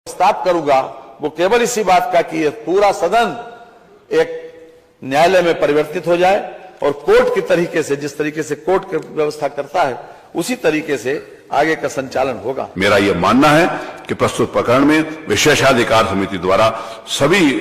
प्रस्ताव करूंगा वो केवल इसी बात का कि ये पूरा सदन एक न्यायालय में परिवर्तित हो जाए और कोर्ट के तरीके से, जिस तरीके से कोर्ट की व्यवस्था करता है उसी तरीके से आगे का संचालन होगा। मेरा यह मानना है कि प्रस्तुत प्रकरण में विशेषाधिकार समिति द्वारा सभी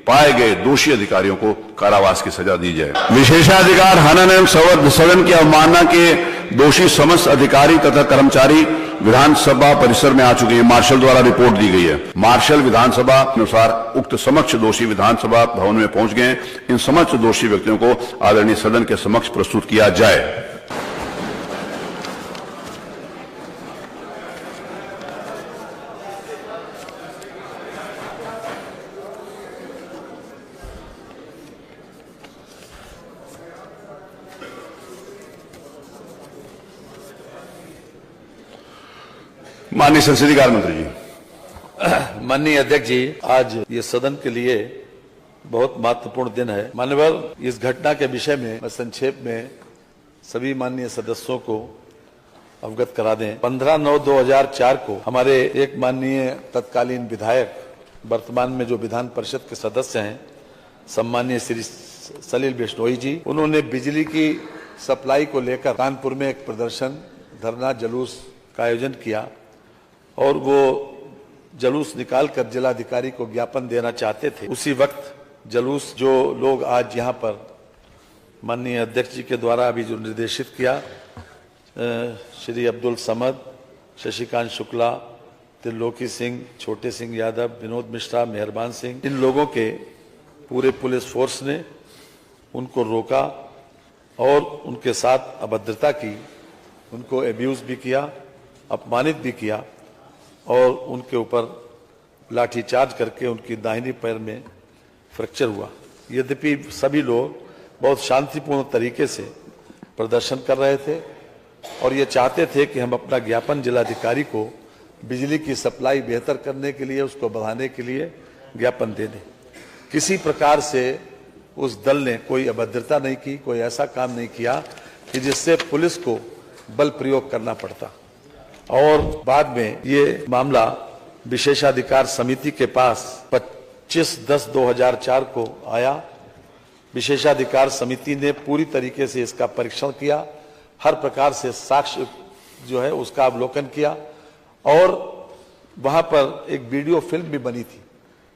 पाए गए दोषी अधिकारियों को कारावास की सजा दी जाए। विशेषाधिकार हनन एवं सदन की अवमानना के दोषी समस्त अधिकारी तथा कर्मचारी विधानसभा परिसर में आ चुके हैं। मार्शल द्वारा रिपोर्ट दी गई है। मार्शल विधानसभा अनुसार उक्त समक्ष दोषी विधानसभा भवन में पहुंच गए हैं। इन समक्ष दोषी व्यक्तियों को आदरणीय सदन के समक्ष प्रस्तुत किया जाए। माननीय संसदीय कार्य मंत्री जी। माननीय अध्यक्ष जी, आज ये सदन के लिए बहुत महत्वपूर्ण दिन है। माननीय, इस घटना के विषय में मैं संक्षेप में सभी माननीय सदस्यों को अवगत करा दें। 15/9/2004 को हमारे एक माननीय तत्कालीन विधायक, वर्तमान में जो विधान परिषद के सदस्य हैं, सम्मानीय श्री सलील बिश्नोई जी, उन्होंने बिजली की सप्लाई को लेकर कानपुर में एक प्रदर्शन, धरना, जुलूस का आयोजन किया और वो जुलूस निकालकर जिलाधिकारी को ज्ञापन देना चाहते थे। उसी वक्त जुलूस जो लोग आज यहाँ पर माननीय अध्यक्ष जी के द्वारा अभी जो निर्देशित किया, श्री अब्दुल समद, शशिकांत शुक्ला, त्रिलोकी सिंह, छोटे सिंह यादव, विनोद मिश्रा, मेहरबान सिंह, इन लोगों के पूरे पुलिस फोर्स ने उनको रोका और उनके साथ अभद्रता की, उनको एब्यूज भी किया, अपमानित भी किया और उनके ऊपर लाठीचार्ज करके उनकी दाहिनी पैर में फ्रैक्चर हुआ। यद्यपि सभी लोग बहुत शांतिपूर्ण तरीके से प्रदर्शन कर रहे थे और ये चाहते थे कि हम अपना ज्ञापन जिलाधिकारी को बिजली की सप्लाई बेहतर करने के लिए, उसको बढ़ाने के लिए ज्ञापन दे दें। किसी प्रकार से उस दल ने कोई अभद्रता नहीं की, कोई ऐसा काम नहीं किया कि जिससे पुलिस को बल प्रयोग करना पड़ता। और बाद में ये मामला विशेषाधिकार समिति के पास 25/10/2004 को आया। विशेषाधिकार समिति ने पूरी तरीके से इसका परीक्षण किया, हर प्रकार से साक्ष्य जो है उसका अवलोकन किया और वहां पर एक वीडियो फिल्म भी बनी थी।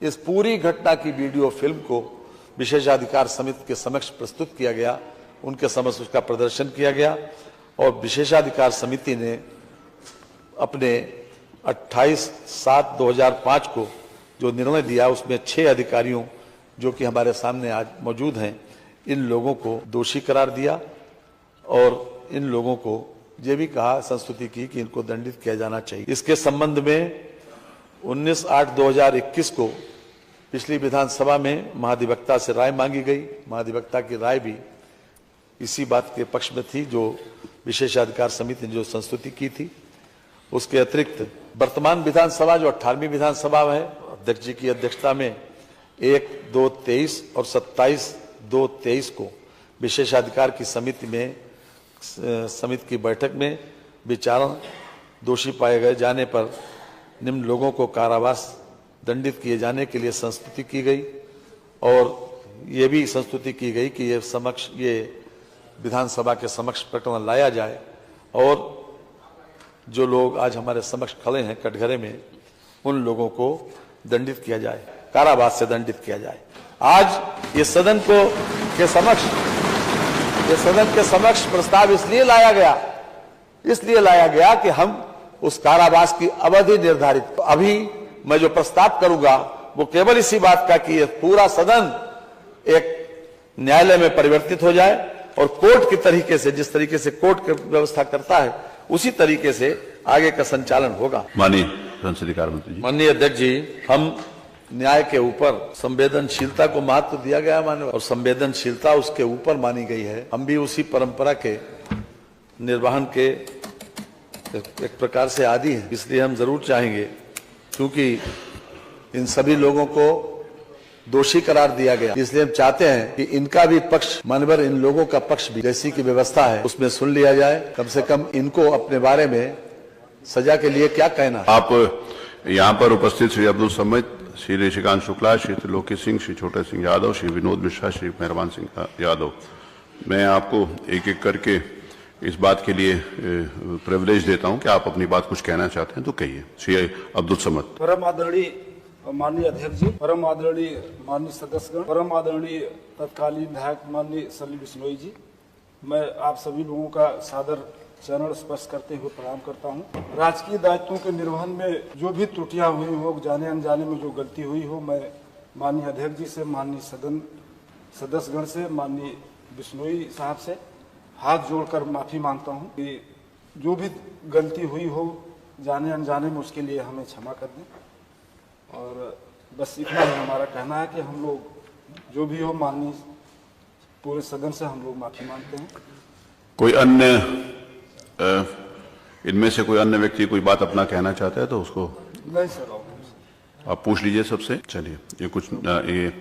इस पूरी घटना की वीडियो फिल्म को विशेषाधिकार समिति के समक्ष प्रस्तुत किया गया, उनके समक्ष उसका प्रदर्शन किया गया और विशेषाधिकार समिति ने अपने 28/7/2005 को जो निर्णय दिया उसमें 6 अधिकारियों जो कि हमारे सामने आज मौजूद हैं, इन लोगों को दोषी करार दिया और इन लोगों को ये भी कहा, संस्तुति की कि इनको दंडित किया जाना चाहिए। इसके संबंध में 19/8/2021 को पिछली विधानसभा में महाधिवक्ता से राय मांगी गई। महाधिवक्ता की राय भी इसी बात के पक्ष में थी जो विशेषाधिकार समिति ने जो संस्तुति की थी। उसके अतिरिक्त वर्तमान विधानसभा जो 18वीं विधानसभा है, अध्यक्ष जी की अध्यक्षता में 1/2/23 और 27/2/23 को विशेषाधिकार की समिति की बैठक में विचारण दोषी पाए गए जाने पर निम्न लोगों को कारावास दंडित किए जाने के लिए संस्तुति की गई और ये भी संस्तुति की गई कि ये विधानसभा के समक्ष प्रकरण लाया जाए और जो लोग आज हमारे समक्ष खड़े हैं कटघरे में, उन लोगों को दंडित किया जाए, कारावास से दंडित किया जाए। आज ये सदन के समक्ष प्रस्ताव इसलिए लाया गया कि हम उस कारावास की अवधि निर्धारित, अभी मैं जो प्रस्ताव करूंगा वो केवल इसी बात का कि ये पूरा सदन एक न्यायालय में परिवर्तित हो जाए और कोर्ट के तरीके से, जिस तरीके से कोर्ट की व्यवस्था करता है उसी तरीके से आगे का संचालन होगा। माननीय संसदीय कार्य मंत्री जी। माननीय अध्यक्ष जी, हम न्याय के ऊपर संवेदनशीलता को महत्व दिया गया माननीय, और संवेदनशीलता उसके ऊपर मानी गई है। हम भी उसी परंपरा के निर्वहन के एक प्रकार से आदी हैं, इसलिए हम जरूर चाहेंगे, क्योंकि इन सभी लोगों को दोषी करार दिया गया, इसलिए हम चाहते हैं कि इनका भी पक्ष, मानवर इन लोगों का पक्ष भी जैसी की व्यवस्था है उसमें सुन लिया जाए। कम से कम इनको अपने बारे में सजा के लिए क्या कहना है। आप यहाँ पर उपस्थित श्री अब्दुल समद, श्री ऋषिकांत शुक्ला, श्री त्रिलोकी सिंह, श्री छोटे सिंह यादव, श्री विनोद मिश्रा, श्री मेहरबान सिंह यादव, मैं आपको एक एक करके इस बात के लिए प्रिविलेज देता हूं कि आप अपनी बात कुछ कहना चाहते हैं तो कहिए। श्री अब्दुल समद। परम आदरणीय माननीय अध्यक्ष जी, परम आदरणीय माननीय सदस्यगण, परम आदरणीय तत्कालीन विधायक माननीय सलील बिश्नोई जी, मैं आप सभी लोगों का सादर चरण स्पर्श करते हुए प्रणाम करता हूं। राजकीय दायित्वों के निर्वहन में जो भी त्रुटियां हुई हो, जाने अनजाने में जो गलती हुई हो, मैं माननीय अध्यक्ष जी से, माननीय सदन सदस्यगण से, माननीय बिश्नोई साहब से हाथ जोड़कर माफी मांगता हूं कि जो भी गलती हुई हो जाने अनजाने में, उसके लिए हमें क्षमा कर दें। और बस इतना ही हमारा कहना है कि हम लोग जो भी हो, माननीय पूरे सदन से हम लोग माफी मांगते हैं। कोई अन्य इनमें से कोई अन्य व्यक्ति कोई बात अपना कहना चाहता है तो उसको? नहीं सर, आप पूछ लीजिए सबसे। चलिए, ये कुछ ये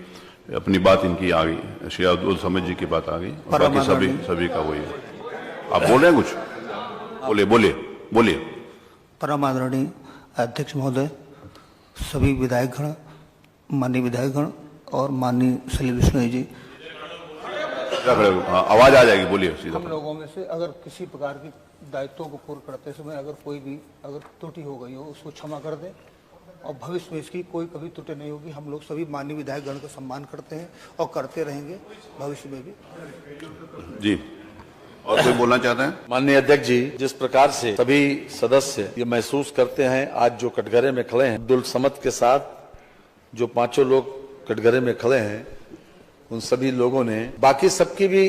अपनी बात इनकी आ गई, श्री अब्दुल समद जी की बात आ गई, और बाकी सभी का वही है। आप बोल रहे हैं कुछ? बोलिए। परम आदरणीय अध्यक्ष महोदय, सभी विधायकगण, माननीय विधायकगण और माननीय सलील बिश्नोई जी, आवाज आ जाएगी, बोलिए सीधा। हम लोगों में से अगर किसी प्रकार की दायित्वों को पूर्ण करते समय अगर कोई भी अगर त्रुटि हो गई हो, उसको क्षमा कर दें और भविष्य में इसकी कोई कभी त्रुटि नहीं होगी। हम लोग सभी माननीय विधायकगण का सम्मान करते हैं और करते रहेंगे भविष्य में भी। जी, और कोई बोलना चाहते हैं? माननीय अध्यक्ष जी, जिस प्रकार से सभी सदस्य ये महसूस करते हैं, आज जो कटघरे में खड़े हैं, अब्दुल समद के साथ जो पांचों लोग कटघरे में खड़े हैं, उन सभी लोगों ने, बाकी सबकी भी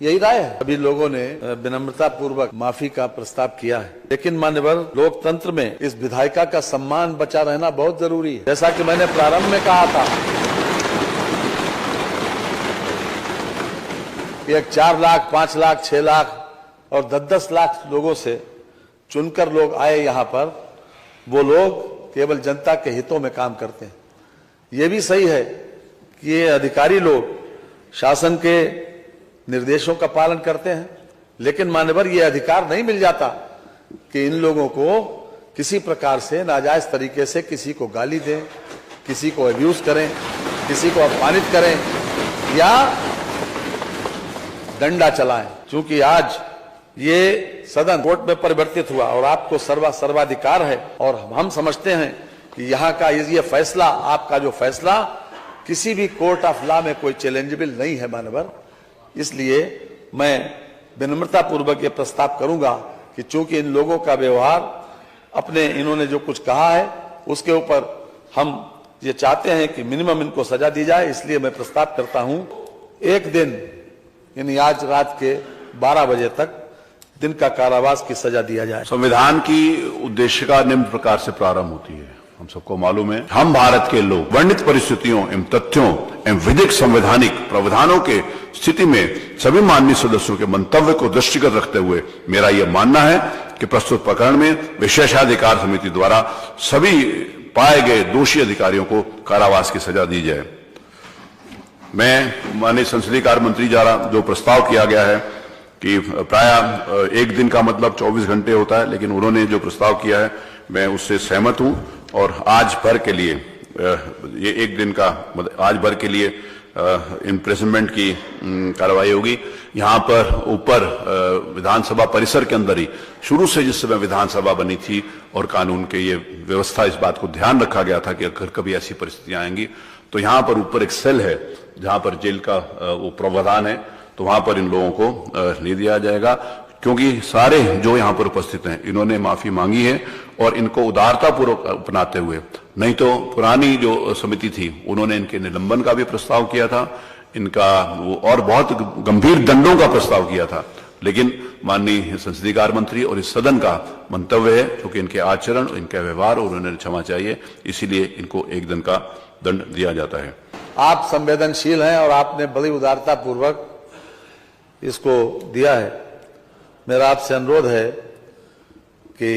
यही राय है, सभी लोगों ने विनम्रता पूर्वक माफी का प्रस्ताव किया है। लेकिन मान्यवर, लोकतंत्र में इस विधायिका का सम्मान बचा रहना बहुत जरूरी है। जैसा कि मैंने प्रारंभ में कहा था, एक 4 लाख, 5 लाख, 6 लाख और 10-10 लाख लोगों से चुनकर लोग आए यहाँ पर, वो लोग केवल जनता के हितों में काम करते हैं। ये भी सही है कि ये अधिकारी लोग शासन के निर्देशों का पालन करते हैं, लेकिन मान्यवर, ये अधिकार नहीं मिल जाता कि इन लोगों को किसी प्रकार से नाजायज तरीके से किसी को गाली दें, किसी को अब्यूज करें, किसी को अपमानित करें या डंडा चलाएं। क्योंकि आज ये सदन कोर्ट में परिवर्तित हुआ और आपको सर्वाधिकार है, और हम समझते हैं कि यहाँ का ये फैसला, आपका जो फैसला किसी भी कोर्ट ऑफ लॉ में कोई चैलेंजेबल नहीं है मानवर। इसलिए मैं विनम्रता पूर्वक ये प्रस्ताव करूंगा कि चूंकि इन लोगों का व्यवहार, अपने इन्होंने जो कुछ कहा है उसके ऊपर हम ये चाहते हैं कि मिनिमम इनको सजा दी जाए, इसलिए मैं प्रस्ताव करता हूं 1 दिन, यानी आज रात के 12 बजे तक दिन का कारावास की सजा दिया जाए। संविधान की उद्देशिका निम्न प्रकार से प्रारंभ होती है। हम सबको मालूम है, हम भारत के लोग वर्णित परिस्थितियों एवं तथ्यों एवं विधिक संवैधानिक प्रावधानों के स्थिति में सभी माननीय सदस्यों के मंतव्य को दृष्टिगत रखते हुए मेरा यह मानना है कि प्रस्तुत प्रकरण में विशेषाधिकार समिति द्वारा सभी पाए गए दोषी अधिकारियों को कारावास की सजा दी जाए। मैं माननीय संसदीय कार्य मंत्री द्वारा जो प्रस्ताव किया गया है कि प्राय 1 दिन का मतलब 24 घंटे होता है, लेकिन उन्होंने जो प्रस्ताव किया है मैं उससे सहमत हूं, और आज भर के लिए ये 1 दिन का आज भर के लिए इम्प्रिजनमेंट की कार्रवाई होगी। यहाँ पर ऊपर विधानसभा परिसर के अंदर ही शुरू से जिस समय विधानसभा बनी थी और कानून के ये व्यवस्था, इस बात को ध्यान रखा गया था कि अगर कभी ऐसी परिस्थितियां आएंगी तो यहाँ पर ऊपर एक सेल है जहाँ पर जेल का वो प्रावधान है, तो वहां पर इन लोगों को ले दिया जाएगा। क्योंकि सारे जो यहाँ पर उपस्थित हैं इन्होंने माफी मांगी है और इनको उदारतापूर्वक अपनाते हुए, नहीं तो पुरानी जो समिति थी उन्होंने इनके निलंबन का भी प्रस्ताव किया था, इनका वो और बहुत गंभीर दंडों का प्रस्ताव किया था। लेकिन माननीय संसदीय कार्य मंत्री और इस सदन का मंतव्य है, क्योंकि इनके आचरण, इनके व्यवहार और उन्हें क्षमा चाहिए, इसीलिए इनको 1 दिन का दंड दिया जाता है। आप संवेदनशील हैं और आपने बड़ी उदारता पूर्वक इसको दिया है। मेरा आपसे अनुरोध है कि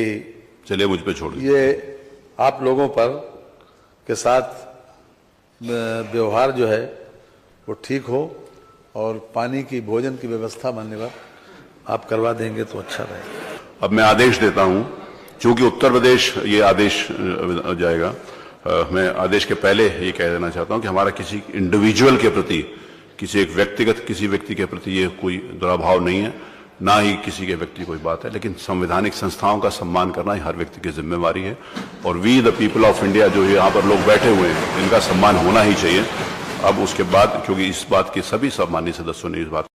चलिए मुझ पे छोड़िए, ये आप लोगों पर के साथ व्यवहार जो है वो ठीक हो, और पानी की, भोजन की व्यवस्था मान्यवर आप करवा देंगे तो अच्छा रहेगा। अब मैं आदेश देता हूं चूंकि उत्तर प्रदेश ये आदेश जाएगा, मैं आदेश के पहले ये कह देना चाहता हूं कि हमारा किसी इंडिविजुअल के प्रति, किसी एक व्यक्तिगत किसी व्यक्ति के प्रति ये कोई दुराभाव नहीं है, ना ही किसी के व्यक्ति कोई बात है, लेकिन संवैधानिक संस्थाओं का सम्मान करना ही हर व्यक्ति की जिम्मेवारी है। और we the people of India, जो यहाँ पर लोग बैठे हुए हैं, इनका सम्मान होना ही चाहिए। अब उसके बाद, क्योंकि इस बात के सभी सम्मानित सदस्यों ने इस बात